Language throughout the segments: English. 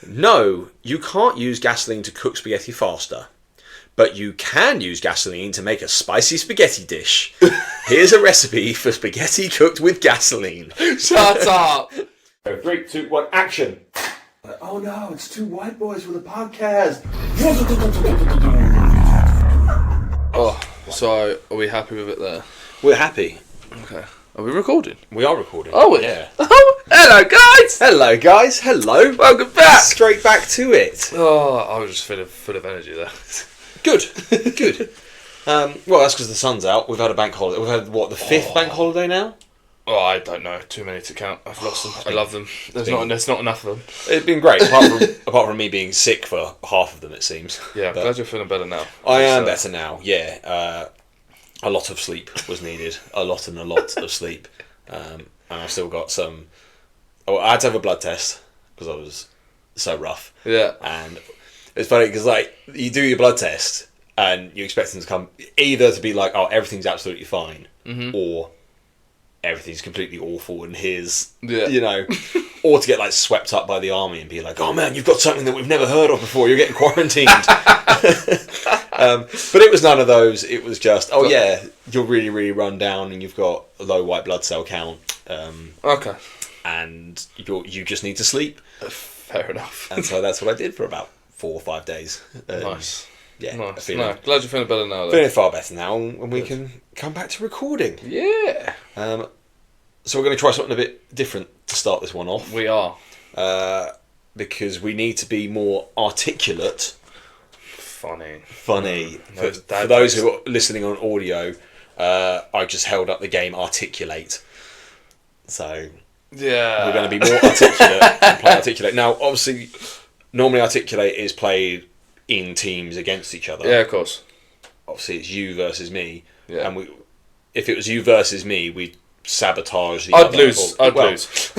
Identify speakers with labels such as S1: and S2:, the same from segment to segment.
S1: No, you can't use gasoline to cook spaghetti faster. But you can use gasoline to make a spicy spaghetti dish. Here's a recipe for spaghetti cooked with gasoline.
S2: Shut up!
S1: 3, 2, 1, action!
S3: Oh no, it's two white boys with a podcast.
S2: Oh, so are we happy with it there?
S1: We're happy.
S2: Okay. Are we recording?
S1: We are recording.
S2: Oh,
S1: yeah.
S2: Oh, hello, guys!
S1: Hello, guys. Hello.
S2: Welcome back!
S1: Straight back to it.
S2: Oh, I was just full of energy there.
S1: Good. Good. Well, that's because the sun's out. We've had a bank holiday. We've had, the 5th bank holiday now?
S2: Oh, I don't know. Too many to count. I've lost them. I love them. There's not enough of them.
S1: It's been great, apart from me being sick for half of them, it seems.
S2: Yeah, I'm glad you're feeling better now.
S1: I am better now, yeah. A lot of sleep was needed. A lot of sleep. And I've still got some... Oh, I had to have a blood test because I was so rough.
S2: Yeah.
S1: And it's funny because, you do your blood test and you expect them to come either to be like, oh, everything's absolutely fine, or everything's completely awful and here's, or to get, swept up by the army and be like, oh, man, you've got something that we've never heard of before. You're getting quarantined. But it was none of those. It was just, you're really, really run down and you've got a low white blood cell count.
S2: Okay.
S1: And you just need to sleep.
S2: Fair enough.
S1: And so that's what I did for about 4 or 5 days.
S2: Nice.
S1: Yeah.
S2: Nice. Glad you're feeling better now, though.
S1: Feeling far better now, and we can come back to recording.
S2: Yeah.
S1: So we're going to try something a bit different to start this one off.
S2: We are.
S1: Because we need to be more articulate.
S2: Funny.
S1: For those who are listening on audio, I just held up the game Articulate. So
S2: yeah,
S1: we're going to be more articulate and play Articulate. Now, obviously, normally Articulate is played in teams against each other.
S2: Yeah, of course.
S1: Obviously, it's you versus me.
S2: Yeah.
S1: And if it was you versus me, we'd sabotage the
S2: I'd
S1: other.
S2: lose. I'd lose.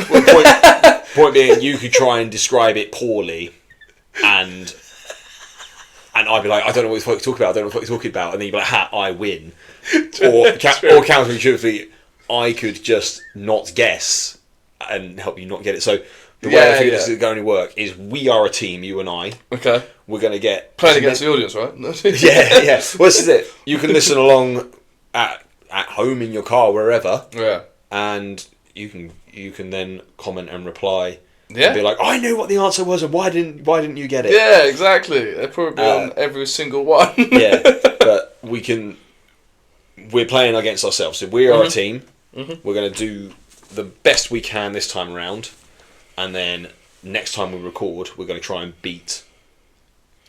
S1: Point being, you could try and describe it poorly, and I'd be like, I don't know what you're talking about. I don't know what you're talking about, and then you'd be like, ha, I win. Or counterintuitively, I could just not guess and help you not get it. So the way I think this is going to work is we are a team, you and I.
S2: Okay.
S1: We're going to get
S2: playing against the audience, right?
S1: yeah. Well, this is it. You can listen along at home, in your car, wherever.
S2: Yeah.
S1: And you can then comment and reply.
S2: Yeah.
S1: And be like, I knew what the answer was, and why didn't you get it?
S2: Yeah, exactly. They're probably on every single one.
S1: Yeah, but we're playing against ourselves. So we are a team. Mm-hmm. We're going to do the best we can this time around, and then next time we record, we're going to try and beat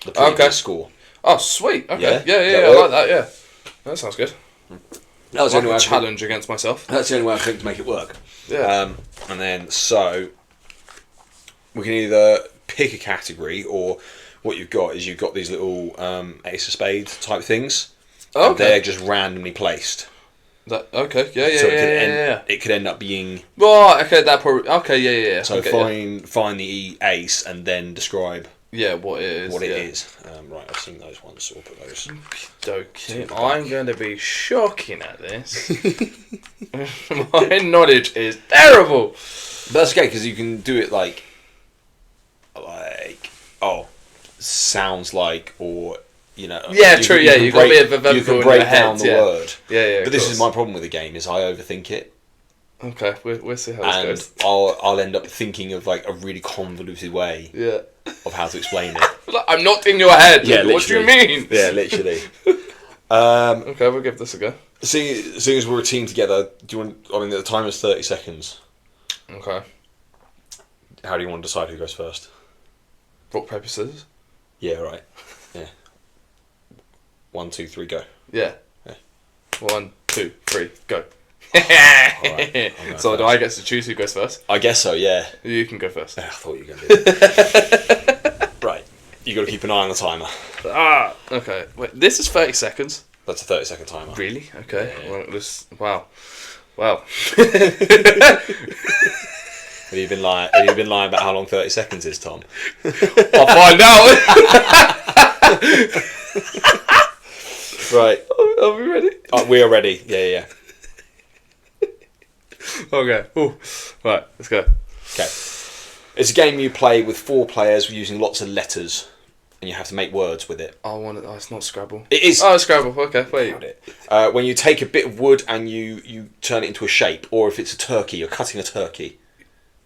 S1: the previous score.
S2: Oh, sweet. Okay. Yeah. I like that. Yeah, that sounds good.
S1: That was the only way
S2: challenge against myself.
S1: That's the only way I think to make it work.
S2: Yeah.
S1: And then so we can either pick a category, or what you've got is these little Ace of Spades type things.
S2: Okay.
S1: And they're just randomly placed.
S2: Okay.
S1: It could end up being.
S2: Right. Okay. That probably. Okay. Yeah.
S1: So find the ace and then describe.
S2: Yeah, what it is.
S1: Is. Right, I've seen those ones, so we'll put those.
S2: Okay. I'm going to be shocking at this. My knowledge is terrible.
S1: But that's okay, because you can do it sounds like, or,
S2: Yeah, true, you've got a bit of a verbal
S1: you can
S2: in
S1: break
S2: your head,
S1: down the word.
S2: Yeah,
S1: but this is my problem with the game, is I overthink it.
S2: Okay, we'll see how this goes.
S1: And I'll end up thinking of, a really convoluted way of how to explain it.
S2: I'm not in your head.
S1: Yeah,
S2: what do you mean?
S1: Yeah, literally.
S2: Okay, we'll give this a go.
S1: Seeing as we're a team together, the time is 30 seconds.
S2: Okay.
S1: How do you want to decide who goes first?
S2: Rock, paper, scissors?
S1: Yeah, right. Yeah. 1, 2, 3, go.
S2: Yeah. 1, 2, 3, go.
S1: Right,
S2: so do I get to choose who goes first?
S1: I guess so, yeah.
S2: You can go first.
S1: I thought you were going to do that. Right. You got to keep an eye on the timer.
S2: Okay. Wait, this is 30 seconds.
S1: That's a 30-second timer.
S2: Really? Okay.
S1: Yeah.
S2: Wow. Wow.
S1: Have you been lying about how long 30 seconds is, Tom?
S2: I'll find out.
S1: Right.
S2: Are we ready?
S1: We are ready. Yeah.
S2: Okay. Ooh. Right, let's go.
S1: Okay. It's a game you play with 4 players using lots of letters, and you have to make words with it.
S2: Oh, it's not Scrabble.
S1: It is.
S2: Oh, it's Scrabble. Okay, wait.
S1: When you take a bit of wood and you turn it into a shape, or if it's a turkey, you're cutting a turkey.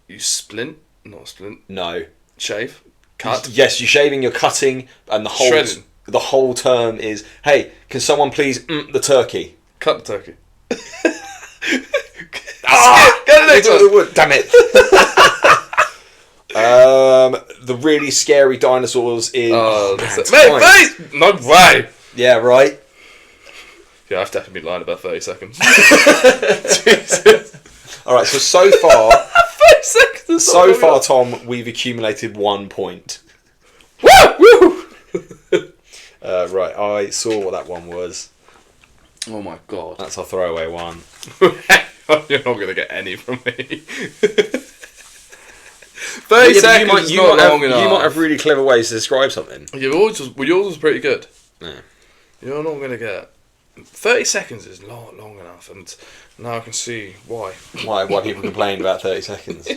S2: You splint? Not splint.
S1: No.
S2: Shave? Cut?
S1: Yes, you're shaving, you're cutting, and
S2: Shredding.
S1: The whole term is, hey, can someone please the turkey?
S2: Cut the turkey.
S1: Go to the next one. Damn it. The really scary dinosaurs in...
S2: Mate! No way!
S1: Yeah, right?
S2: Yeah, I've definitely been lying about 30 seconds.
S1: Jesus. Alright, so far...
S2: 30 seconds!
S1: So far, Tom, we've accumulated 1 point.
S2: Woo!
S1: Right, I saw what that one was.
S2: Oh my god.
S1: That's our throwaway one.
S2: You're not going to get any from me. 30 seconds is not long enough.
S1: You might have really clever ways to describe something.
S2: Yours was pretty good.
S1: Yeah.
S2: You're not going to get... 30 seconds is not long enough, and now I can see why.
S1: Why people complain about 30 seconds.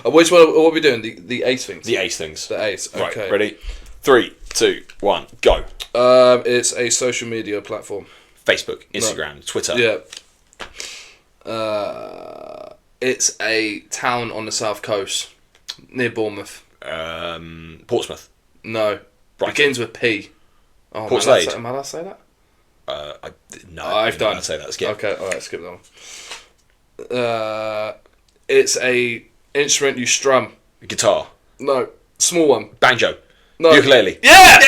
S2: Which one? What are we doing? The ace things?
S1: The ace things.
S2: The ace, okay.
S1: Right, ready? 3, 2, 1, go.
S2: It's a social media platform.
S1: Facebook, Instagram, Twitter.
S2: Yeah. It's a town on the south coast, near Bournemouth.
S1: Portsmouth.
S2: No.
S1: Brighton.
S2: Begins with P. Oh,
S1: Port Slade.
S2: Am I allowed to say that?
S1: No,
S2: I've done.
S1: I'd say that. Skip.
S2: Okay, alright, skip that one. It's a instrument you strum.
S1: Guitar.
S2: No. Small one.
S1: Banjo.
S2: No.
S1: Ukulele.
S2: Yeah!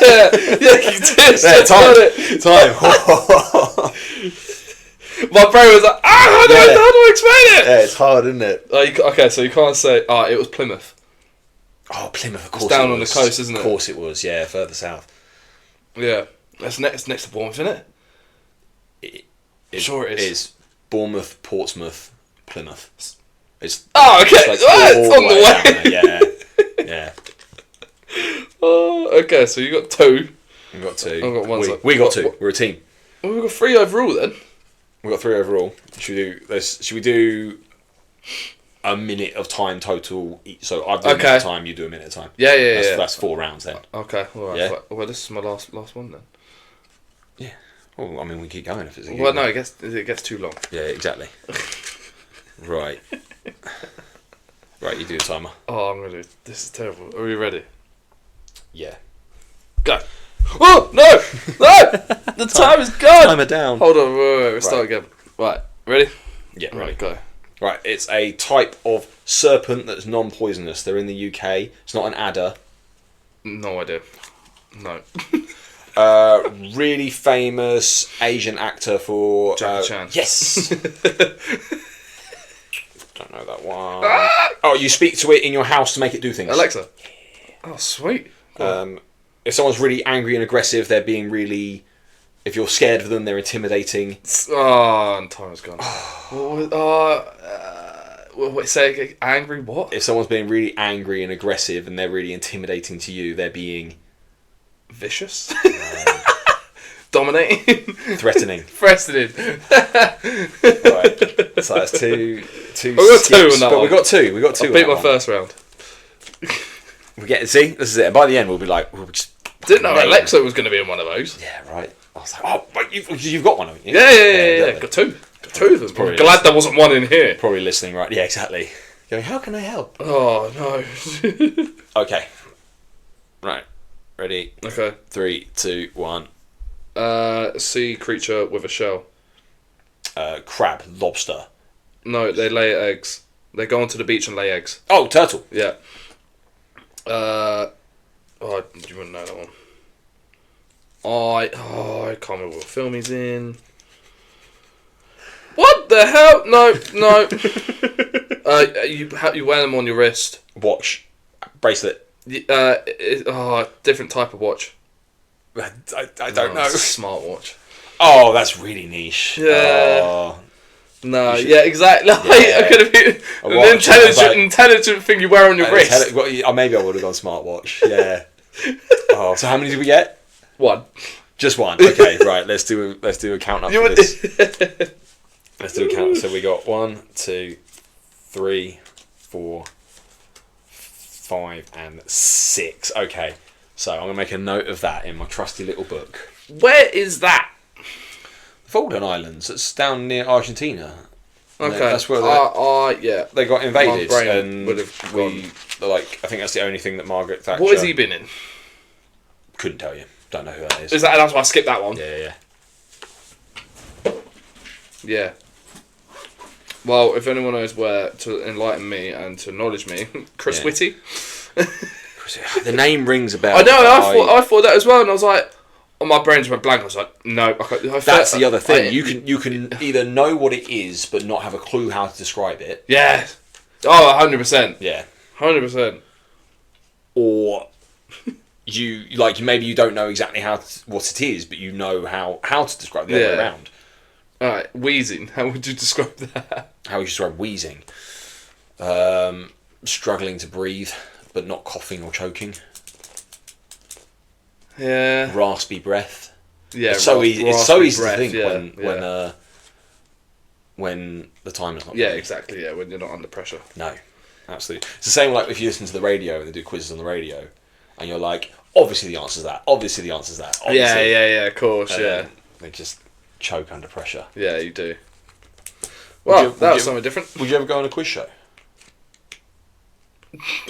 S2: Yeah, you did.
S1: Yeah, time.
S2: My brain was like, how do I explain it?
S1: Yeah, it's hard, isn't it?
S2: Okay, so you can't say, it was Plymouth.
S1: Oh, Plymouth, of course.
S2: It's down on the coast, isn't it?
S1: Of course it was, yeah, further south.
S2: Yeah. That's next to Bournemouth, isn't it? Sure it is.
S1: It is Bournemouth, Portsmouth, Plymouth. It's
S2: okay.
S1: it's
S2: on the way.
S1: Yeah. Yeah.
S2: Oh, okay, so you got 2.
S1: We've got 2.
S2: I've got one.
S1: We got 2. We're a team.
S2: Well, we've got 3 overall then.
S1: We've got 3 overall. Should we do a minute of time total? So I've done a minute of time, you do a minute of time.
S2: Yeah.
S1: That's 4 rounds then.
S2: Okay, alright.
S1: Yeah.
S2: Well, this is my last one then.
S1: Yeah. Well, I mean, we keep going if it's a
S2: Well, no, it gets too long.
S1: Yeah, exactly. Right. Right, you do a timer.
S2: Oh, I'm going to do... This is terrible. Are we ready?
S1: Yeah.
S2: Go. Oh, no! The time is gone!
S1: Timer down.
S2: Hold on, wait. We'll start again. Right, ready?
S1: Yeah,
S2: right,
S1: ready.
S2: go.
S1: Right, it's a type of serpent that's non-poisonous. They're in the UK. It's not an adder.
S2: No idea. No.
S1: Really famous Asian actor for...
S2: Jackie Chan.
S1: Yes! Don't know that one. Oh, you speak to it in your house to make it do things.
S2: Alexa. Oh, sweet.
S1: If someone's really angry and aggressive, they're being really... If you're scared of them, they're intimidating.
S2: Oh, and time is gone. Wait, say angry what?
S1: If someone's being really angry and aggressive and they're really intimidating to you, they're being...
S2: Vicious? Dominating?
S1: Threatening.
S2: Threatening.
S1: Right. So that's two
S2: we got 2 on that
S1: but
S2: one.
S1: we got 2. We got 2.
S2: I beat my first round.
S1: See, this is it. And by the end, we'll just...
S2: Didn't know Alexa was going to be in one of those.
S1: Yeah, right. I was like, oh, but you've got one, haven't you?
S2: Yeah. Got 2. Got 2 of them.
S1: Probably
S2: I'm glad there wasn't one in here.
S1: Probably listening, right? Yeah, exactly. Going, how can I help?
S2: Oh, no.
S1: Okay. Right. Ready?
S2: Okay.
S1: 3, 2, 1.
S2: Sea creature with a shell.
S1: Crab, lobster.
S2: No, they lay eggs. They go onto the beach and lay eggs.
S1: Oh, turtle.
S2: Yeah. You wouldn't know that one. I can't remember what film he's in. What the hell? No. You wear them on your wrist.
S1: Watch. Bracelet.
S2: Different type of watch.
S1: I don't know.
S2: It's a smartwatch.
S1: Oh, that's really niche.
S2: Yeah.
S1: Oh.
S2: No, yeah, exactly.
S1: Yeah.
S2: I could have been an intelligent thing you wear on your wrist.
S1: Maybe I would have gone smartwatch. Yeah. Oh, so how many did we get?
S2: 1.
S1: Just 1. Okay, right. Let's do a count up for this. Let's do a count. So we got 1, 2, 3, 4, 5, and 6. Okay, so I'm going to make a note of that in my trusty little book.
S2: Where is that?
S1: The Falkland Islands. It's down near Argentina.
S2: Okay,
S1: that's where
S2: yeah.
S1: they got invaded,
S2: My brain
S1: and
S2: would have
S1: I think that's the only thing that Margaret Thatcher.
S2: What has he been in?
S1: Couldn't tell you. Don't know who that is.
S2: That's why I skipped that one?
S1: Yeah.
S2: Yeah. Well, if anyone knows where to enlighten me and to acknowledge me, Chris Whitty.
S1: The name rings a bell.
S2: I know. I thought that as well, and I was like, oh, my brain just went blank. I was like, no.
S1: That's the other thing. You can either know what it is, but not have a clue how to describe it.
S2: Yeah. Oh, 100%.
S1: Yeah.
S2: 100%.
S1: Or maybe you don't know exactly what it is, but you know how to describe the other way around.
S2: All right, wheezing. How would you describe that?
S1: How would you describe wheezing? Struggling to breathe, but not coughing or choking.
S2: Yeah.
S1: Raspy breath.
S2: Yeah.
S1: It's so easy to think when the time is not.
S2: Yeah, exactly. Yeah, when you're not under pressure.
S1: No, absolutely. It's the same like if you listen to the radio and they do quizzes on the radio, and you're like, obviously the answer's that. Obviously the answer's that. Obviously.
S2: Yeah. Of course. Yeah.
S1: They just choke under pressure.
S2: Yeah, you do. Well, that was something different.
S1: Would you ever go on a quiz show?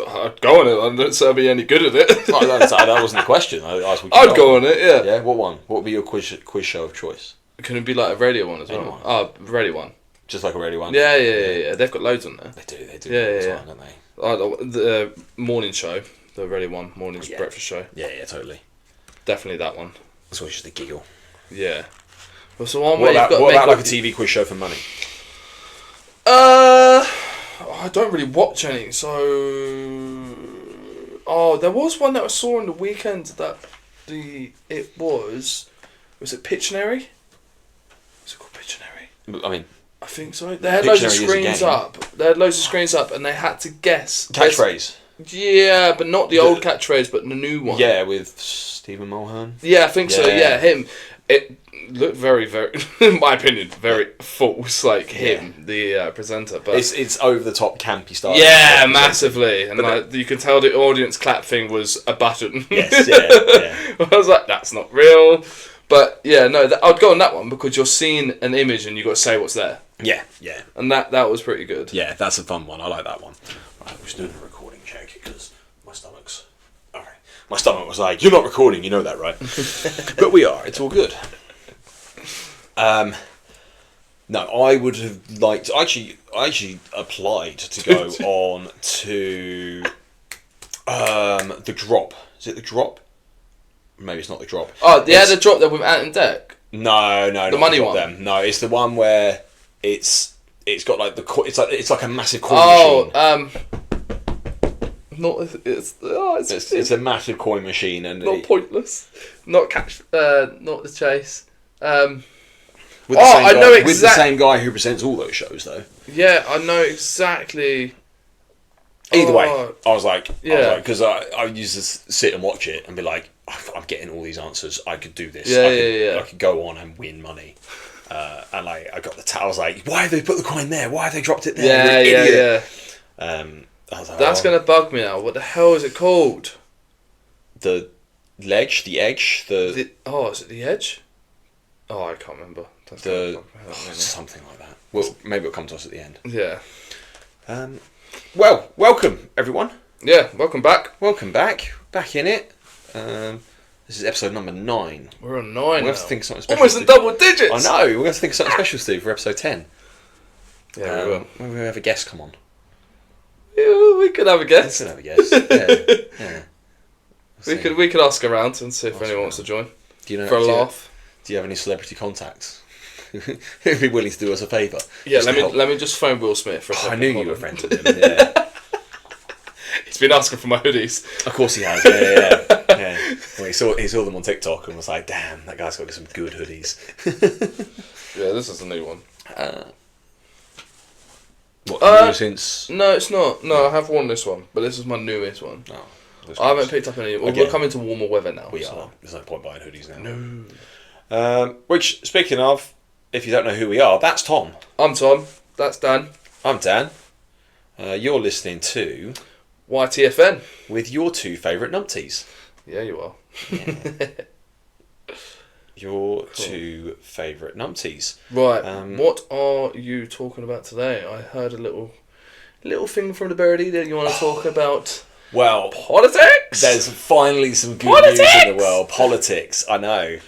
S2: I'd go on it. I don't say I'd be any good at it.
S1: That wasn't the question.
S2: I'd go on it, yeah.
S1: Yeah, what one? What would be your quiz show of choice?
S2: Can it be like a radio one as well?
S1: Anyone.
S2: Oh, radio one.
S1: Just like a radio one?
S2: Yeah. They've got loads on there.
S1: They do.
S2: Yeah.
S1: Time, don't they?
S2: The morning show, the radio one, morning's breakfast show.
S1: Yeah, totally.
S2: Definitely that one.
S1: That's always just a giggle.
S2: Yeah. Well, so one
S1: what about like a TV quiz show for money?
S2: I don't really watch any, so... Oh, there was one that I saw on the weekend that was it Pictionary? Was it called Pictionary?
S1: I mean...
S2: I think so. They had loads of screens up. And they had to guess...
S1: Catchphrase?
S2: Yeah, but not the old catchphrase, but the new one.
S1: Yeah, with Stephen Mulhern?
S2: Yeah, I think so, yeah, him. It looked very, very, in my opinion, very false, like him, the presenter. But
S1: it's over the top, campy style.
S2: Yeah, massively, and you can tell the audience clap thing was a button.
S1: Yes, yeah.
S2: I was like, that's not real. But yeah, no, I'd go on that one because you're seeing an image and you got to say what's there.
S1: Yeah.
S2: And that was pretty good.
S1: Yeah, that's a fun one. I like that one. Right, we're just doing a recording check because my stomach's... Alright. My stomach was like, you're not recording, you know that, right? But we are. It's all good. No, I would have liked... I actually applied to go on to The Drop. Is it The Drop? Maybe it's not The Drop.
S2: Oh, they had a drop there with Ant and Dec?
S1: No,
S2: the money one.
S1: Them. No, it's the one where it's got like it's like a massive coin machine. It's a massive coin machine and
S2: not pointless. Not catch. Not the chase.
S1: With the same guy who presents all those shows, though.
S2: Yeah, I know exactly.
S1: Either way, I was like, because I used to sit and watch it and be like, I'm getting all these answers. I could do this. I could go on and win money. And I got I was like, why have they put the coin there? Why have they dropped it there?
S2: Yeah.
S1: I was like,
S2: that's gonna bug me now. What the hell is it called?
S1: The ledge, the edge,
S2: is it the edge? Oh, I can't remember.
S1: Something like that. Well, maybe it'll come to us at the end.
S2: Yeah.
S1: Well, welcome everyone.
S2: Yeah, welcome back.
S1: Welcome back. Back in it. This is episode number 9.
S2: We're on 9.
S1: We have to think of something special.
S2: Almost in double digits.
S1: I know. We have to think of something special to do for episode 10.
S2: Yeah, we will.
S1: Maybe we have a guest come on.
S2: Yeah, we could have a guest.
S1: We could have a guest. Yeah.
S2: We could ask around and see if anyone wants to join. For a laugh.
S1: Do you have any celebrity contacts who'd be willing to do us a favour?
S2: Yeah, let me just phone Will Smith for a second.
S1: I knew you were friends with him. Yeah.
S2: He's been asking for my hoodies.
S1: Of course he has. Yeah. Well, he saw them on TikTok and was like, "Damn, that guy's got some good hoodies."
S2: Yeah, this is a new one.
S1: New since?
S2: No, it's not. No, I have worn this one, but this is my newest one.
S1: Oh,
S2: I haven't picked up any. We're coming to warmer weather now.
S1: We are. There's no point buying hoodies now. No. Which, speaking of, if you don't know who we are, that's Tom.
S2: I'm Tom. That's Dan.
S1: I'm Dan. You're listening to
S2: YTFN.
S1: with your two favourite numpties.
S2: Yeah, you are.
S1: Your two favourite numpties.
S2: Right. What are you talking about today? I heard a little thing from the birdie that you want to talk about.
S1: Well,
S2: Politics.
S1: there's finally some good news in the world. Politics. I know.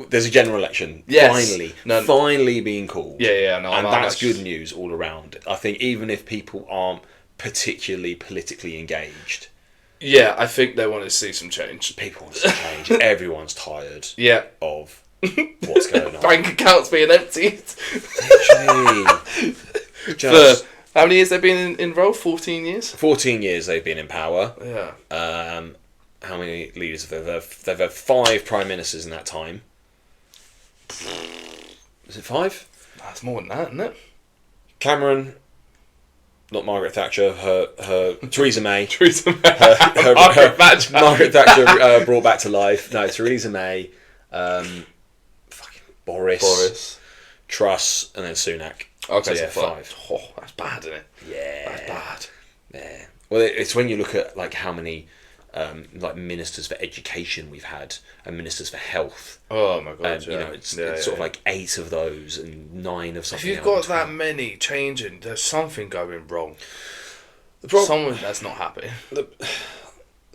S1: There's a general election.
S2: Yes.
S1: Finally being called.
S2: Yeah. No,
S1: and that's good news all around. I think even if people aren't particularly politically engaged.
S2: Yeah, I think they want to see some change.
S1: People want some change. Everyone's tired.
S2: Yeah.
S1: Of what's going on.
S2: Bank accounts being emptied.
S1: Just,
S2: how many years they've been in role? 14 years?
S1: 14 years they've been in power.
S2: Yeah.
S1: How many leaders have they had? They've had 5 prime ministers in that time. Is it 5?
S2: That's more than that, isn't it?
S1: Cameron, not Margaret Thatcher, her Theresa May.
S2: Theresa May.
S1: Margaret Thatcher brought back to life. No, Theresa May, fucking Boris, Truss, and then Sunak.
S2: Okay,
S1: so
S2: 5. Oh, that's bad, isn't it?
S1: Yeah.
S2: That's bad.
S1: Yeah. Well, it's when you look at like how many ministers for education we've had and ministers for health.
S2: Oh my god!
S1: And it's sort of like 8 of those and 9 of something.
S2: If you've got that many changing, there's something going wrong. Someone that's not happy.
S1: The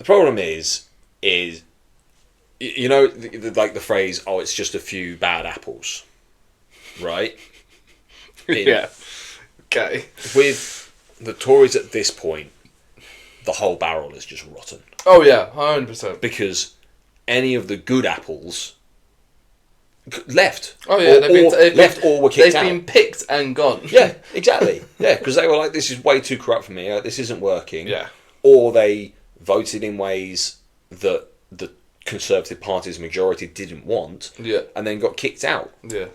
S1: problem is like the phrase, "Oh, it's just a few bad apples," right?
S2: Yeah. Okay.
S1: With the Tories at this point, the whole barrel is just rotten.
S2: Oh yeah, 100%.
S1: Because any of the good apples left.
S2: Oh yeah, they've
S1: left or were kicked out.
S2: They've been picked and gone.
S1: Yeah, exactly. Yeah, because they were like, "This is way too corrupt for me. This isn't working."
S2: Yeah.
S1: Or they voted in ways that the Conservative Party's majority didn't want.
S2: Yeah. And
S1: then got kicked out.
S2: Yeah.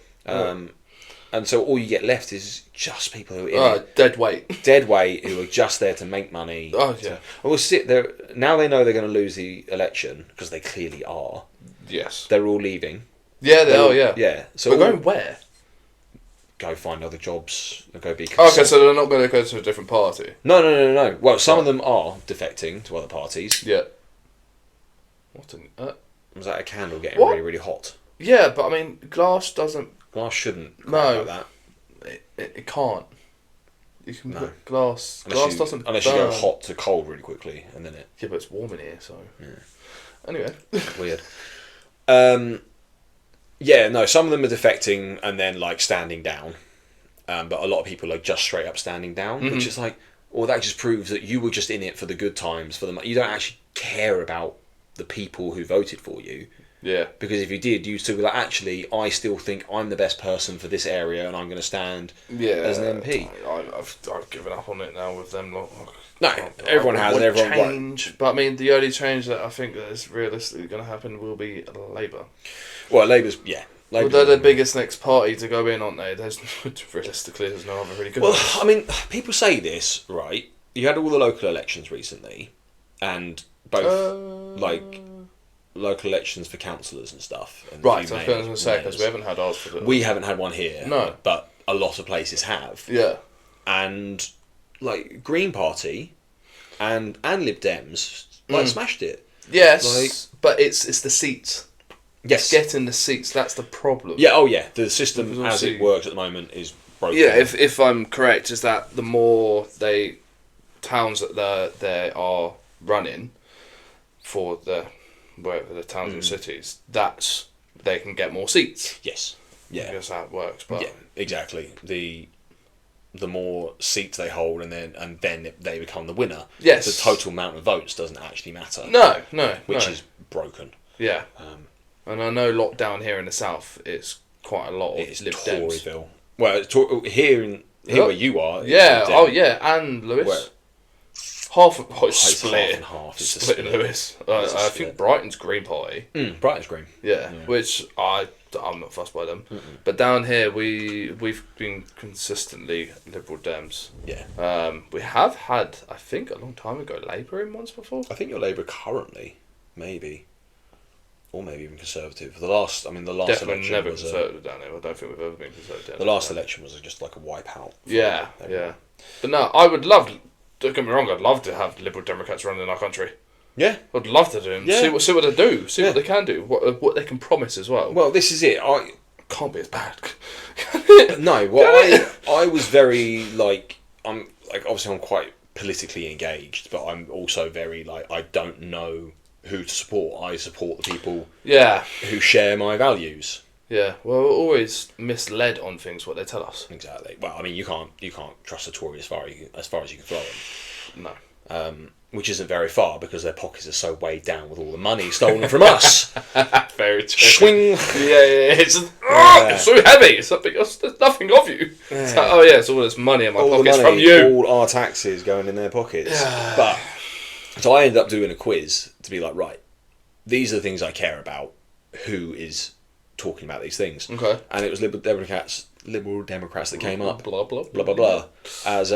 S1: And so all you get left is just people who are in it.
S2: Dead weight.
S1: Dead weight, who are just there to make money.
S2: Oh, yeah.
S1: We'll sit there. Now they know they're going to lose the election, because they clearly are.
S2: Yes.
S1: They're all leaving.
S2: Yeah, they are, yeah.
S1: Yeah. So
S2: but going where?
S1: Go find other jobs. Go be
S2: okay, so they're not going to go to a different party?
S1: No. Well, some of them are defecting to other parties.
S2: Yeah. What
S1: was that a candle getting really, really hot?
S2: Yeah, but I mean, glass
S1: shouldn't.
S2: No.
S1: Like that.
S2: It can't. You can put glass. Glass doesn't
S1: unless
S2: burn.
S1: you go hot to cold really quickly, and then it.
S2: Yeah, but it's warm in here, so. Yeah. Anyway.
S1: Weird. No, some of them are defecting and then like standing down, but a lot of people are just straight up standing down, which is like, well, that just proves that you were just in it for the good times, you don't actually care about the people who voted for you.
S2: Yeah.
S1: Because if you did, you'd still be like, actually, I still think I'm the best person for this area, and I'm going to stand as an MP.
S2: I've given up on it now with them.
S1: No, everyone has, and everyone
S2: change. But I mean, the only change that I think that is realistically going to happen will be Labour.
S1: Well, Labour's
S2: well, they're the biggest next party to go in, aren't they? Realistically, there's no other really good.
S1: Well, I mean, people say this, right? You had all the local elections recently, and both local elections for councillors and stuff. And
S2: right, I was going to say, because we haven't had ours for the...
S1: We haven't had one here.
S2: No.
S1: But a lot of places have.
S2: Yeah.
S1: And, like, Green Party and Lib Dems, smashed it.
S2: Yes, but it's the seats.
S1: Yes.
S2: It's getting the seats, that's the problem.
S1: Yeah, the system as it works at the moment is broken.
S2: Yeah, if I'm correct, is that the more towns that they are running for the towns and cities, they can get more seats.
S1: Yes. Yeah.
S2: I guess how it works. But
S1: yeah, exactly. The more seats they hold, and then they become the winner.
S2: Yes.
S1: The total amount of votes doesn't actually matter.
S2: No.
S1: Which is broken.
S2: Yeah. And I know down here in the south, it's quite a lot of Lib Dems.
S1: Toryville. Well, here where you are.
S2: Yeah. Oh yeah, and Lewis. It's split.
S1: Half and half. It's
S2: split in Lewis. I think Brighton's Green Party.
S1: Brighton's Green.
S2: Yeah. Which I'm not fussed by them. Mm-mm. But down here we've been consistently Liberal Dems.
S1: Yeah.
S2: We have had, I think, a long time ago, Labour in once before.
S1: I think you're Labour currently, maybe. or maybe even Conservative. The last
S2: Definitely
S1: election
S2: never
S1: was
S2: Conservative down here. I don't think we've ever been Conservative.
S1: the last election was just like a wipeout.
S2: Yeah. But no, I would love. Don't get me wrong. I'd love to have Liberal Democrats running our country.
S1: Yeah,
S2: I'd love to do them.
S1: Yeah.
S2: See what they do. See what they can do. What they can promise as well.
S1: Well, this is it.
S2: Can't be as bad.
S1: No, well, I was very I'm obviously I'm quite politically engaged, but I'm also very I don't know who to support. I support the people who share my values.
S2: Yeah, well, we're always misled on things what they tell us.
S1: Exactly. Well, I mean, you can't trust a Tory as far as you can throw them.
S2: No.
S1: Which isn't very far because their pockets are so weighed down with all the money stolen from us.
S2: Very true.
S1: Swing.
S2: Yeah. It's so heavy. It's like, there's nothing of you. Yeah. It's like, it's all this money in my pockets from you.
S1: All our taxes going in their pockets. But so I ended up doing a quiz to be like, right, these are the things I care about. Who is talking about these things?
S2: Okay.
S1: And it was Liberal Democrats that came up.
S2: Blah blah
S1: blah blah blah. As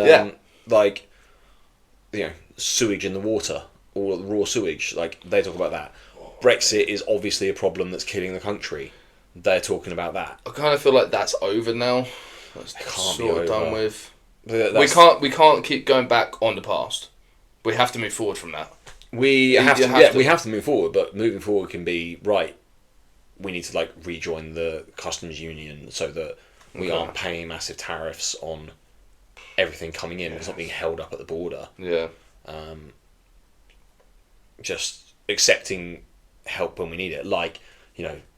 S1: sewage in the water, or raw sewage, they talk about that. Brexit is obviously a problem that's killing the country. They're talking about that.
S2: I kind of feel like that's over now. That's sort of done with. We can't keep going back on the past. We have to move forward from that.
S1: We have to move forward, but moving forward can be right. We need to rejoin the customs union so that we aren't paying massive tariffs on everything coming in. It's not being held up at the border.
S2: Yeah.
S1: Just accepting help when we need it.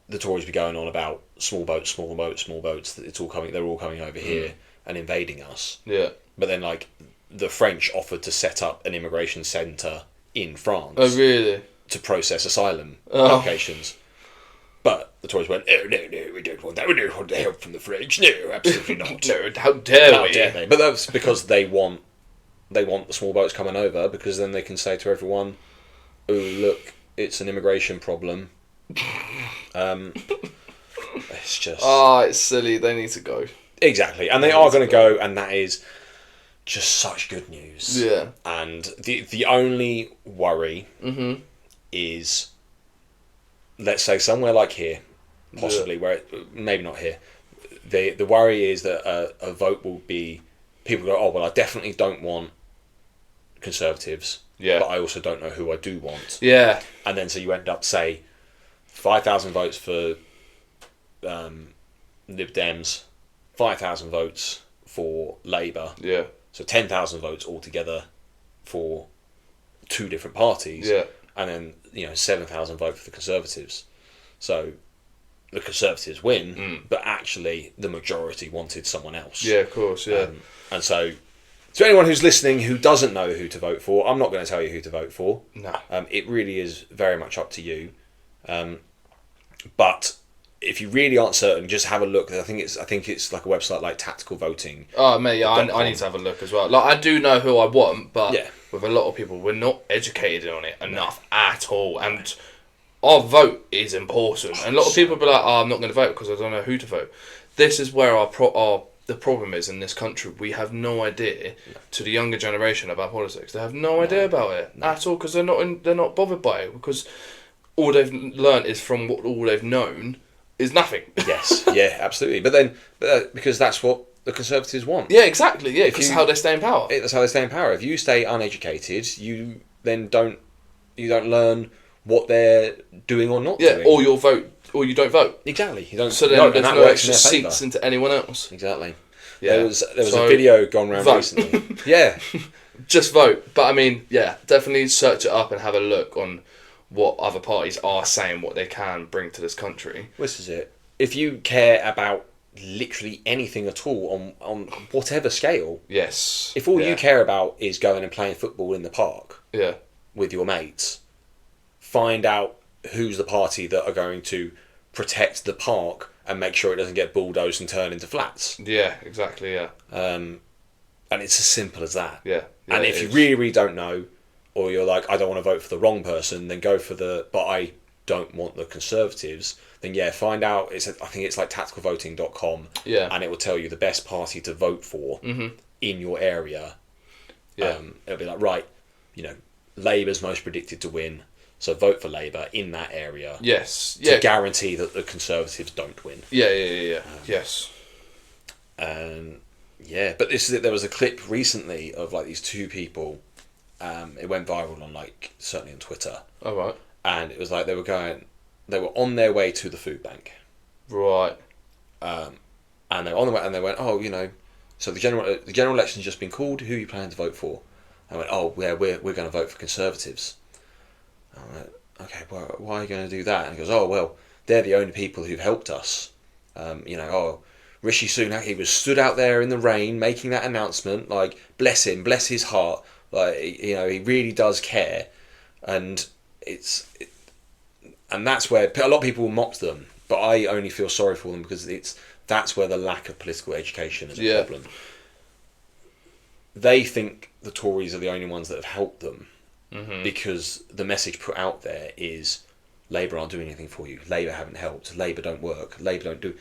S1: The Tories be going on about small boats. It's all coming. They're all coming over here and invading us.
S2: Yeah.
S1: But then, the French offered to set up an immigration centre in France.
S2: Oh, really?
S1: To process asylum applications. But the Tories went, oh, no, we don't want that. We don't want the help from the French. No, absolutely not.
S2: No, how dare we?
S1: But that's because they want the small boats coming over, because then they can say to everyone, oh, look, it's an immigration problem. It's just...
S2: it's silly. They need to go.
S1: Exactly. And they are going to go, and that is just such good news.
S2: Yeah.
S1: And the only worry is, let's say somewhere like here, possibly, where maybe not here, the worry is that a vote will be, people go, oh, well, I definitely don't want Conservatives, but I also don't know who I do want.
S2: Yeah.
S1: And then so you end up, say, 5,000 votes for Lib Dems, 5,000 votes for Labour.
S2: Yeah.
S1: So 10,000 votes altogether for two different parties.
S2: Yeah.
S1: And then, 7,000 votes for the Conservatives. So the Conservatives win, but actually the majority wanted someone else.
S2: Yeah, of course, yeah.
S1: And so, to anyone who's listening who doesn't know who to vote for, I'm not going to tell you who to vote for.
S2: No.
S1: It really is very much up to you. But if you really aren't certain, just have a look. I think it's like a website like Tactical Voting.
S2: Oh, mate, yeah, I need to have a look as well. I do know who I want, but with a lot of people, we're not educated on it enough at all. And our vote is important. And a lot of people be like, oh, I'm not going to vote because I don't know who to vote. This is where the problem is in this country. We have no idea to the younger generation about politics. They have no idea about it at all, because they're not bothered by it, because all they've learnt is from all they've known is nothing.
S1: Yes, yeah, absolutely. But then, because that's what the Conservatives want.
S2: Yeah, exactly. Yeah, because how they stay in power.
S1: That's how they stay in power. If you stay uneducated, you then don't learn what they're doing or not doing.
S2: Yeah, or you'll vote, or you don't vote.
S1: Exactly. You don't.
S2: So then there's no extra seats into anyone else.
S1: Exactly.
S2: Yeah.
S1: There was a video gone around recently. Yeah.
S2: Just vote. But I mean, yeah, definitely search it up and have a look on what other parties are saying, what they can bring to this country.
S1: This is it. If you care about literally anything at all on whatever scale,
S2: yes.
S1: If all you care about is going and playing football in the park,
S2: yeah,
S1: with your mates, find out who's the party that are going to protect the park and make sure it doesn't get bulldozed and turned into flats.
S2: Yeah, exactly. Yeah.
S1: And it's as simple as that.
S2: Yeah.
S1: And if you really, really don't know, or you're like, I don't want to vote for the wrong person, then go for but I don't want the Conservatives, then find out. I think it's like tacticalvoting.com, and it will tell you the best party to vote for in your area. Yeah. It'll be like, right, Labour's most predicted to win, So vote for Labour in that area.
S2: Yes.
S1: To guarantee that the Conservatives don't win.
S2: Yeah. Yes.
S1: And but this is it. There was a clip recently of like these two people. It went viral on certainly on Twitter.
S2: All right.
S1: And it was like they were on their way to the food bank.
S2: Right.
S1: And they were on the way, and they went, so the general election's just been called. Who are you planning to vote for? I went, we're going to vote for Conservatives. I went, okay, well, why are you going to do that? And he goes, well, they're the only people who've helped us. Rishi Sunak, he was stood out there in the rain making that announcement. Like, bless him, bless his heart. Like, he really does care, and and that's where a lot of people mocked them. But I only feel sorry for them because that's where the lack of political education is a problem. They think the Tories are the only ones that have helped them because the message put out there is Labour aren't doing anything for you. Labour haven't helped. Labour don't work. Labour don't do...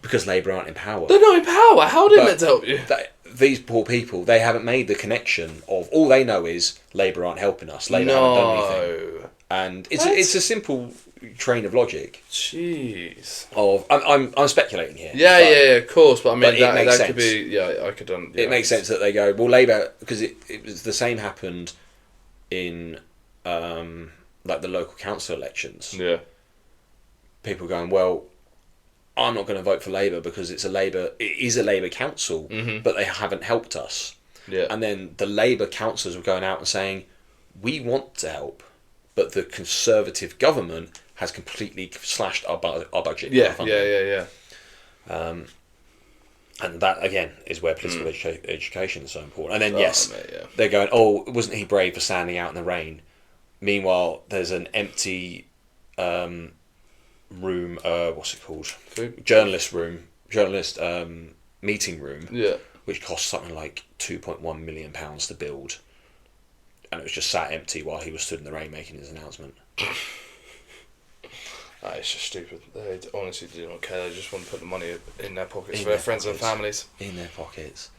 S1: Because Labour aren't in power.
S2: They're not in power. How are they meant to help you?
S1: These poor people, they haven't made the connection of... All they know is Labour aren't helping us. Labour haven't done anything. And it's a simple train of logic.
S2: Jeez.
S1: I'm speculating here.
S2: Yeah, of course. But I mean,
S1: it makes
S2: that
S1: sense.
S2: could be... Yeah, I could...
S1: It makes sense that they go, well, Labour... Because it was the same happened in the local council elections.
S2: Yeah.
S1: People going, well... I'm not going to vote for Labour because it is a Labour council, but they haven't helped us.
S2: Yeah.
S1: And then the Labour councillors were going out and saying, we want to help, but the Conservative government has completely slashed our budget.
S2: Yeah.
S1: And that, again, is where political education is so important. And then,
S2: mate,
S1: they're going, wasn't he brave for standing out in the rain? Meanwhile, there's an empty... room, what's it called? Journalist meeting room.
S2: Yeah.
S1: Which cost something like £2.1 million to build, and it was just sat empty while he was stood in the rain making his announcement.
S2: It's just stupid. They honestly do not care. They just want to put the money in their pockets for their friends and families. In their pockets.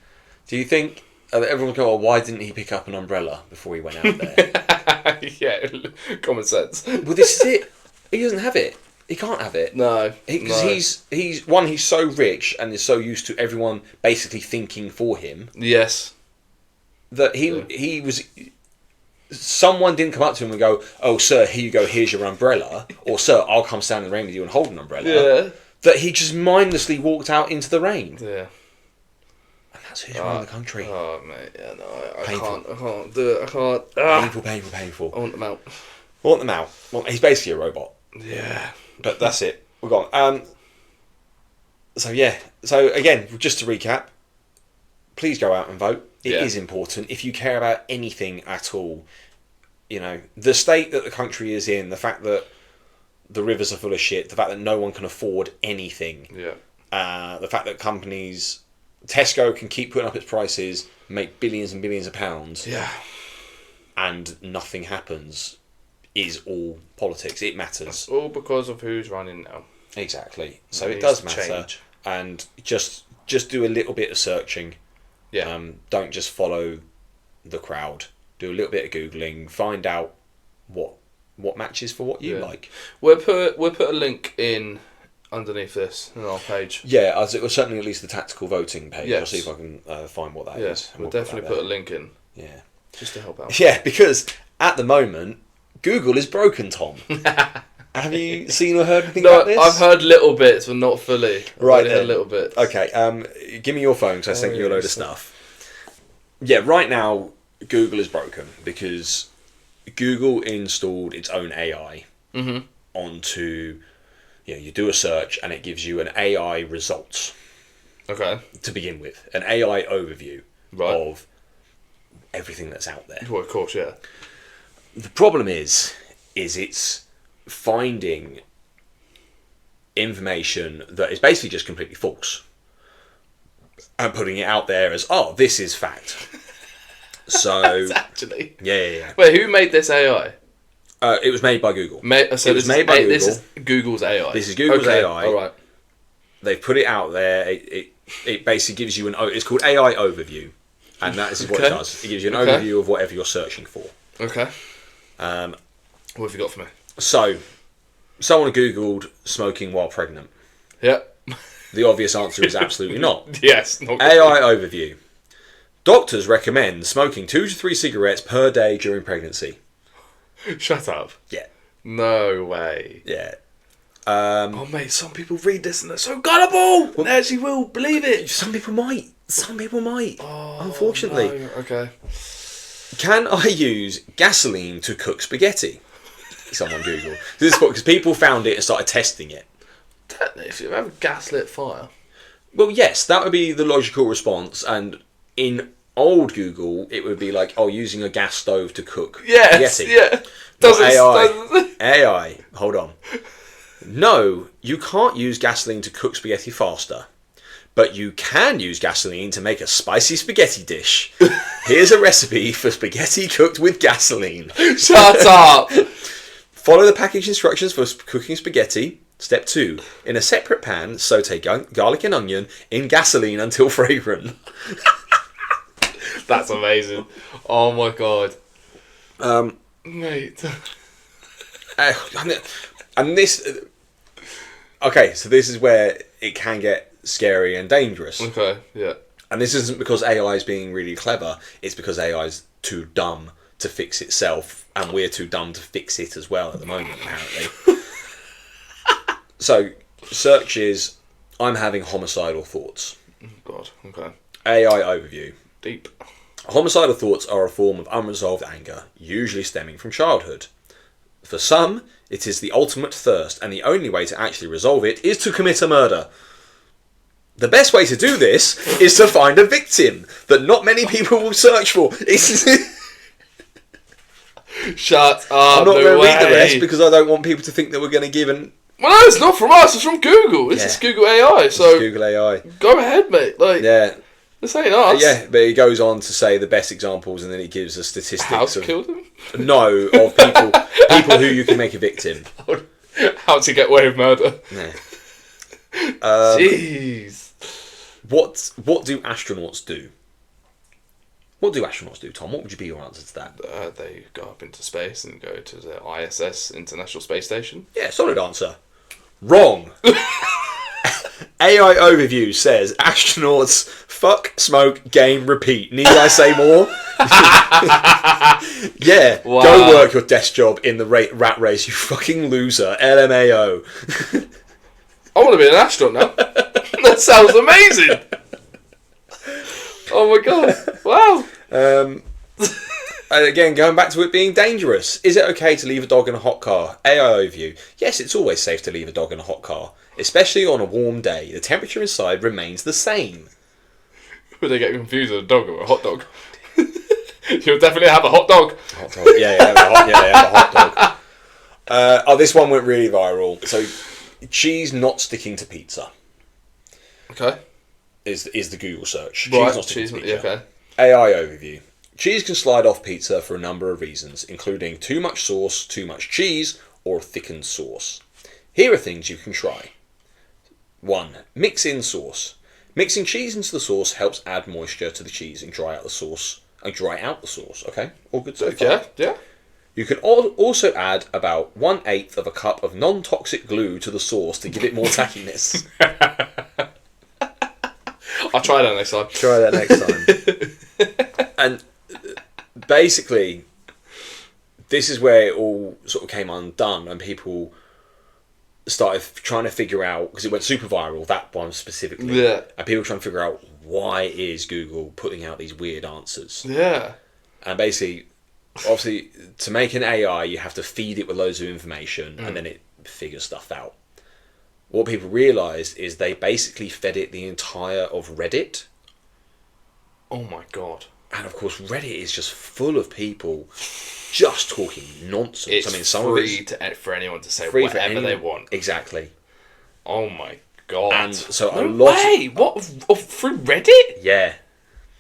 S1: Do you think everyone go, why didn't he pick up an umbrella before he went out there?
S2: Yeah, common sense.
S1: Well, this is it. He doesn't have it. He can't have it.
S2: No.
S1: Because he's so rich and is so used to everyone basically thinking for him.
S2: Yes.
S1: That he was... Someone didn't come up to him and go, sir, here you go, here's your umbrella. Or, sir, I'll come stand in the rain with you and hold an umbrella.
S2: Yeah.
S1: That he just mindlessly walked out into the rain.
S2: Yeah.
S1: And that's who's running the country.
S2: Oh, mate, yeah, no, I can't do it, I can't.
S1: Painful.
S2: I want them out.
S1: Well, he's basically a robot.
S2: Yeah.
S1: But that's it. We're gone. So again, just to recap, please go out and vote. It is important. If you care about anything at all, the state that the country is in, the fact that the rivers are full of shit, the fact that no one can afford anything, the fact that companies, Tesco can keep putting up its prices, make billions and billions of pounds, and nothing happens, is all politics. It matters.
S2: It's all because of who's running now.
S1: Exactly. So it does matter.
S2: Change.
S1: And just do a little bit of searching.
S2: Yeah.
S1: Don't just follow the crowd. Do a little bit of Googling. Find out what matches for what you like.
S2: We'll put a link in underneath this on our page.
S1: Yeah, as it was certainly at least the tactical voting page.
S2: Yes.
S1: I'll see if I can find what that is.
S2: We'll definitely put a link in.
S1: Yeah.
S2: Just to help out.
S1: Yeah, because at the moment, Google is broken, Tom. Have you seen or heard anything about this?
S2: I've heard little bits, but not fully.
S1: Right,
S2: a little bit.
S1: Okay, give me your phone because I sent you a load of stuff. Yeah, right now, Google is broken because Google installed its own AI onto... you do a search and it gives you an AI results. Okay. To begin with. An AI overview of everything that's out there.
S2: Well, of course, yeah.
S1: The problem is it's finding information that is basically just completely false and putting it out there as, this is fact. So
S2: actually,
S1: yeah.
S2: Wait, who made this AI?
S1: It was made by Google.
S2: This is Google's AI.
S1: This is Google's AI.
S2: All right.
S1: They've put it out there. It basically gives you it's called AI overview, and that is what it does. It gives you an overview of whatever you're searching for.
S2: Okay. What have you got for me?
S1: So, someone Googled smoking while pregnant.
S2: Yep.
S1: The obvious answer is absolutely not.
S2: Yes. Not
S1: AI overview. Doctors recommend smoking 2 to 3 cigarettes per day during pregnancy.
S2: Shut up.
S1: Yeah.
S2: No way.
S1: Yeah.
S2: Oh, mate, some people read this and they're so gullible. They actually will believe it.
S1: Some people might.
S2: Oh,
S1: unfortunately.
S2: No. Okay.
S1: Can I use gasoline to cook spaghetti? Someone Google. This is because people found it and started testing it.
S2: Technically, if you have a gaslit fire.
S1: Well, yes, that would be the logical response. And in old Google, it would be like, oh, using a gas stove to cook spaghetti.
S2: Yeah.
S1: AI. Hold on. No, you can't use gasoline to cook spaghetti faster. But you can use gasoline to make a spicy spaghetti dish. Here's a recipe for spaghetti cooked with gasoline.
S2: Shut up!
S1: Follow the package instructions for cooking spaghetti. Step 2. In a separate pan, saute garlic and onion in gasoline until fragrant.
S2: That's amazing. Oh my god. Mate.
S1: And this... Okay, so this is where it can get scary and dangerous.
S2: Okay, yeah.
S1: And this isn't because AI is being really clever, it's because AI is too dumb to fix itself, and we're too dumb to fix it as well at the moment, apparently. So, search is, I'm having homicidal thoughts.
S2: God, okay.
S1: AI overview.
S2: Deep.
S1: Homicidal thoughts are a form of unresolved anger, usually stemming from childhood. For some, it is the ultimate thirst, and the only way to actually resolve it is to commit a murder. The best way to do this is to find a victim that not many people will search for.
S2: Shut up!
S1: I'm not going to read the rest because I don't want people to think that we're going to give an...
S2: Well, no, it's not from us. It's from Google. This is Google AI. So
S1: Google AI.
S2: Go ahead, mate. Like,
S1: yeah,
S2: this ain't us.
S1: Yeah, but it goes on to say the best examples, and then it gives us statistics.
S2: How to kill them?
S1: No, of people who you can make a victim.
S2: How to get away with murder?
S1: Yeah.
S2: Jeez.
S1: What do astronauts do? What do astronauts do, Tom? What would be your answer to that?
S2: They go up into space and go to the ISS, International Space Station.
S1: Yeah, solid answer. Wrong. AI overview says astronauts fuck, smoke, game, repeat. Need I say more? Yeah.
S2: Wow.
S1: Go work your desk job in the rat race, you fucking loser. LMAO.
S2: I want to be an astronaut now. That sounds amazing. Oh my god. Wow.
S1: Again, going back to it being dangerous. Is it okay to leave a dog in a hot car? AI overview. Yes, it's always safe to leave a dog in a hot car. Especially on a warm day. The temperature inside remains the same.
S2: Would they get confused with a dog or a hot dog? You'll definitely have a hot dog.
S1: Hot dog. Yeah, have a hot dog. This one went really viral. So, cheese not sticking to pizza.
S2: Okay.
S1: Is the Google search.
S2: Right,
S1: Cheese not sticking to pizza.
S2: Okay.
S1: AI overview. Cheese can slide off pizza for a number of reasons, including too much sauce, too much cheese, or thickened sauce. Here are things you can try. 1. Mix in sauce. Mixing cheese into the sauce helps add moisture to the cheese and dry out the sauce. Okay, all good so far.
S2: Yeah.
S1: You can also add about 1/8 of a cup of non-toxic glue to the sauce to give it more tackiness.
S2: I'll try that next time.
S1: Try that next time. And basically, this is where it all sort of came undone, and people started trying to figure out, because it went super viral, that one specifically.
S2: Yeah.
S1: And people trying to figure out, why is Google putting out these weird answers?
S2: Yeah.
S1: And basically, obviously, to make an AI, you have to feed it with loads of information, and then it figures stuff out. What people realised is they basically fed it the entire of Reddit.
S2: Oh my god.
S1: And of course, Reddit is just full of people just talking nonsense.
S2: It's free for anyone to say whatever they want.
S1: Exactly.
S2: Oh my god.
S1: And so
S2: What? Through Reddit?
S1: Yeah.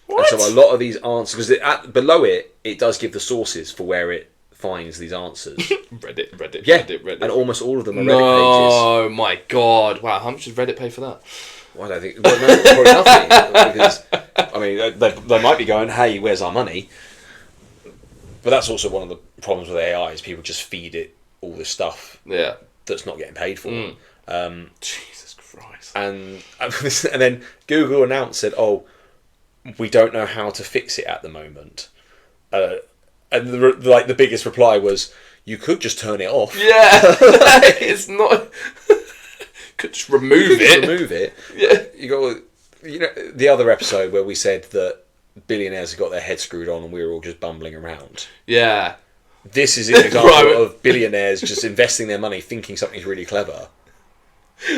S2: What?
S1: And so a lot of these answers, because below it does give the sources for where it finds these answers.
S2: Reddit.
S1: Yeah.
S2: Reddit.
S1: And almost all of them are Reddit pages.
S2: Oh my god. Wow, how much does Reddit pay for that?
S1: Well, I don't think... Well, no, probably nothing. Because, I mean, they might be going, hey, where's our money? But that's also one of the problems with AI is people just feed it all this stuff that's not getting paid for.
S2: Jesus Christ.
S1: And then Google announced said, "Oh, we don't know how to fix it at the moment." And the biggest reply was, "You could just turn it off."
S2: Yeah, it's not. Could just remove it.
S1: Remove it.
S2: Yeah.
S1: You know, the other episode where we said that billionaires have got their heads screwed on and we were all just bumbling around.
S2: Yeah.
S1: This is an example of billionaires just investing their money thinking something's really clever.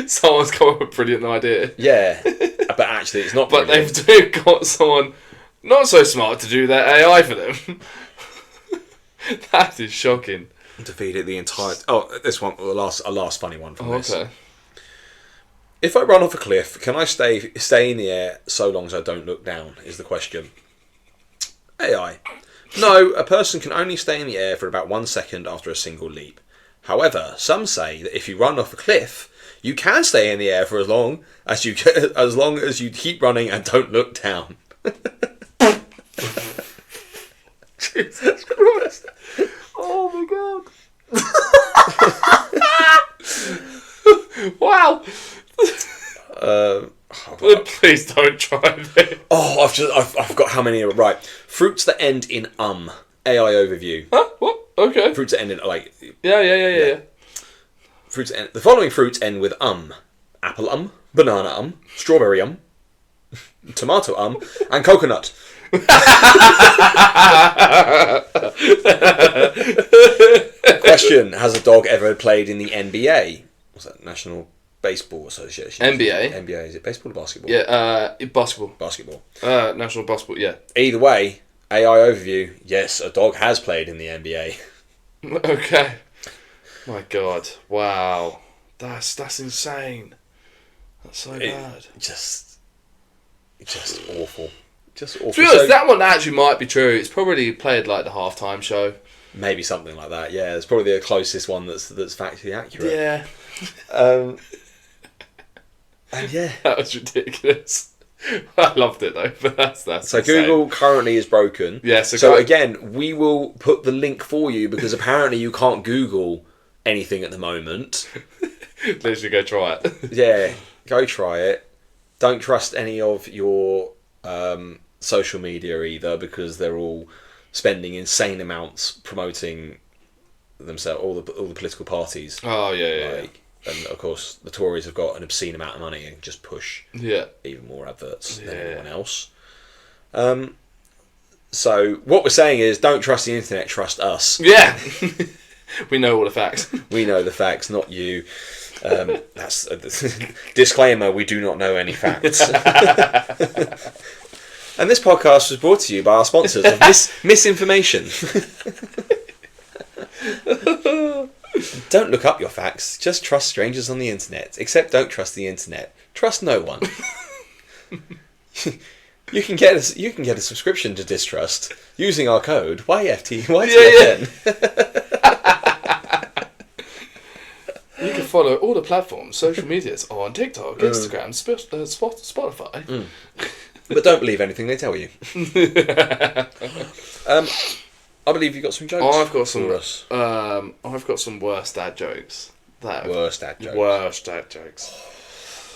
S2: Someone's come up with a brilliant idea.
S1: Yeah, but actually it's not brilliant.
S2: But they've got someone not so smart to do their AI for them. That is shocking.
S1: Defeated the entire... Oh, this one, a last funny one from this.
S2: Okay.
S1: If I run off a cliff, can I stay in the air so long as I don't look down, is the question. AI. No, a person can only stay in the air for about 1 second after a single leap. However, some say that if you run off a cliff, you can stay in the air for as long as you keep running and don't look down. Jesus Christ.
S2: Oh my god. Wow. Please don't try this.
S1: Oh, I've got how many are right. Fruits that end in AI overview.
S2: Huh? What? Okay.
S1: Fruits that end in
S2: Yeah.
S1: Fruits end, the following fruits end with apple banana strawberry tomato and coconut. Question: has a dog ever played in the NBA? What's that? National Baseball Association.
S2: NBA.
S1: Is it baseball or basketball?
S2: Yeah, basketball.
S1: Basketball.
S2: National basketball, yeah.
S1: Either way, AI overview, yes, a dog has played in the NBA.
S2: Okay. My God. Wow. That's insane. That's so bad.
S1: Just awful. Just awful.
S2: To be honest, that one actually might be true. It's probably played like the halftime show.
S1: Maybe something like that, yeah. It's probably the closest one that's factually accurate.
S2: Yeah.
S1: And yeah.
S2: That was ridiculous. I loved it though, but that's
S1: so
S2: insane.
S1: Google currently is broken.
S2: Yeah,
S1: so again, we will put the link for you because apparently you can't Google anything at the moment.
S2: Literally go try it.
S1: Yeah, go try it. Don't trust any of your social media either because they're all spending insane amounts promoting themselves, all the political parties.
S2: Oh yeah.
S1: And of course, the Tories have got an obscene amount of money and just push even more adverts than anyone else. So what we're saying is, don't trust the internet, trust us.
S2: Yeah, we know all the facts.
S1: We know the facts, not you. That's a disclaimer: we do not know any facts. And this podcast was brought to you by our sponsors of misinformation. Don't look up your facts. Just trust strangers on the internet. Except don't trust the internet. Trust no one. You can get a subscription to Distrust using our code YTFN.
S2: You can follow all the platforms, social medias on TikTok, Instagram, Spotify.
S1: But don't believe anything they tell you. I believe you've got some jokes.
S2: I've got some. I've got some worst dad jokes.
S1: Worst dad jokes.
S2: Worst dad jokes.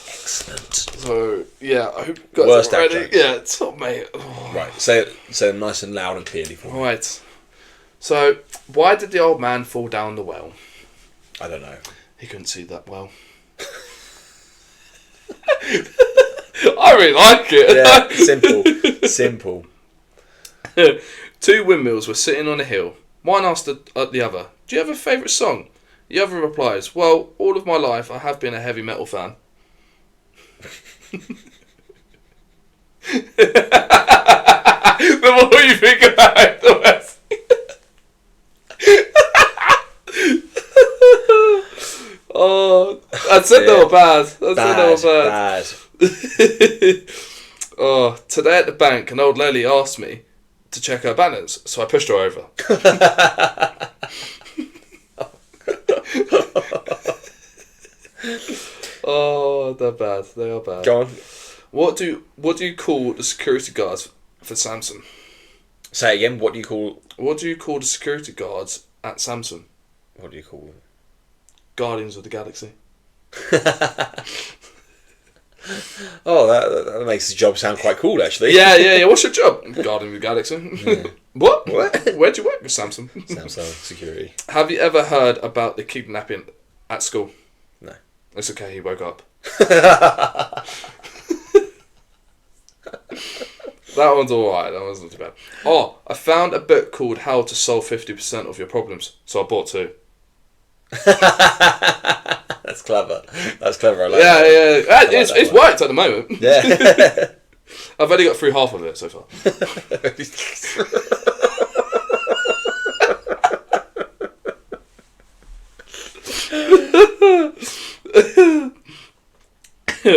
S1: Excellent.
S2: So yeah, I hope you guys
S1: Worst
S2: are ready.
S1: dad jokes.
S2: Yeah, it's not mate. Oh.
S1: Right, say them nice and loud and clearly for me.
S2: Right. So, why did the old man fall down the well?
S1: I don't know.
S2: He couldn't see that well. I really like it.
S1: Yeah, simple.
S2: 2 windmills were sitting on a hill. One asked the other, "Do you have a favourite song?" The other replies, "Well, all of my life I have been a heavy metal fan." The more you think about it, the worse. Oh, I said they were bad.
S1: Bad.
S2: Oh, today at the bank, an old lady asked me to check her balance, so I pushed her over. Oh, they're bad. They are bad.
S1: Go on.
S2: What do you call the security guards for Samsung?
S1: Say it again. What do you call
S2: the security guards at Samsung?
S1: What do you call them?
S2: Guardians of the Galaxy.
S1: Oh, that makes the job sound quite cool, actually.
S2: Yeah. What's your job? Guardian of the Galaxy.
S1: Yeah.
S2: What? Where'd you work with Samsung?
S1: Samsung security.
S2: Have you ever heard about the kidnapping at school?
S1: No.
S2: It's okay, he woke up. That one's alright, that one's not too bad. Oh, I found a book called How to Solve 50% of Your Problems, so I bought 2.
S1: That's clever. I like
S2: that.
S1: Like
S2: it's worked at the moment.
S1: Yeah.
S2: I've only got through half of it so far.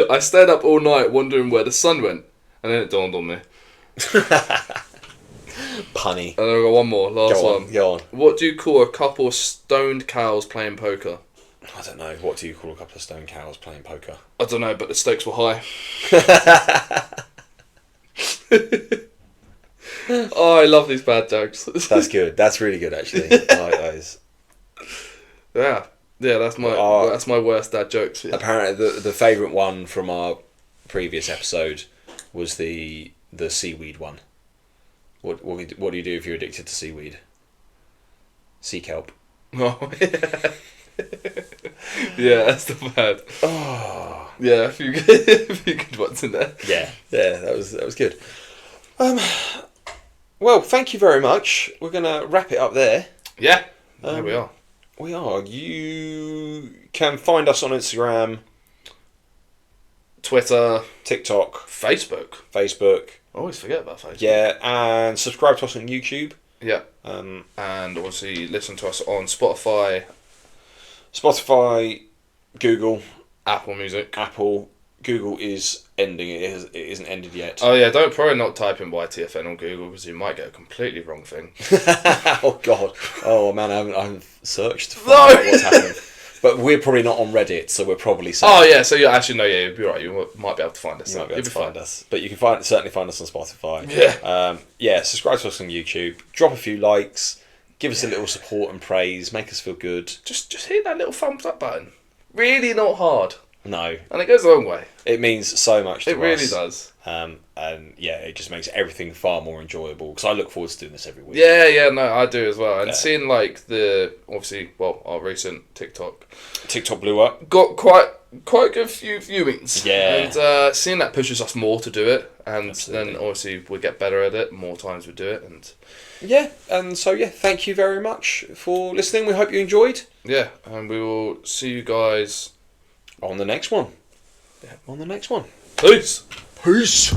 S2: I stayed up all night wondering where the sun went, and then it dawned on me.
S1: Punny.
S2: And then I've got one more, last one.
S1: Go on.
S2: What do you call a couple of stoned cows playing poker?
S1: I don't know. What do you call a couple of stone cows playing poker?
S2: I don't know, but the stakes were high. Oh, I love these bad jokes.
S1: That's good. That's really good, actually. I like those.
S2: Yeah, that's my worst dad jokes. Yeah.
S1: Apparently, the favourite one from our previous episode was the seaweed one. What do you do if you're addicted to seaweed? Sea kelp.
S2: Oh, yeah. Yeah, that's the bad.
S1: Oh.
S2: Yeah, a few good ones in there.
S1: Yeah, that was good. Well, thank you very much. We're gonna wrap it up there.
S2: Yeah, there we are.
S1: We are. You can find us on Instagram,
S2: Twitter,
S1: TikTok,
S2: Facebook.
S1: I
S2: always forget about Facebook.
S1: Yeah, and subscribe to us on YouTube.
S2: Yeah. And obviously listen to us on Spotify,
S1: Google,
S2: Apple Music.
S1: Google is ending. It isn't ended yet.
S2: Oh yeah, don't probably not type in YTFN on Google because you might get a completely wrong thing.
S1: Oh God. Oh man, I haven't searched to find out what's happening. But we're probably not on Reddit, so we're probably safe.
S2: Oh yeah, so you actually you'll be right. You might be able to find us.
S1: You might be able to find us, but you can certainly find us on Spotify.
S2: Yeah.
S1: Subscribe to us on YouTube. Drop a few likes. Give us a little support and praise. Make us feel good.
S2: Just hit that little thumbs up button. Really not hard.
S1: No.
S2: And it goes a long way.
S1: It means so much to us.
S2: It really does.
S1: And yeah, it just makes everything far more enjoyable because I look forward to doing this every week.
S2: Yeah, no, I do as well. And seeing like our recent TikTok
S1: blew up.
S2: got quite a good few viewings.
S1: Yeah.
S2: And seeing that pushes us more to do it, and
S1: Absolutely.
S2: then obviously we get better at it. More times we do it, and
S1: thank you very much for listening. We hope you enjoyed.
S2: Yeah, and we will see you guys
S1: on the next one.
S2: Yeah.
S1: On the next one.
S2: Peace.
S1: Peace.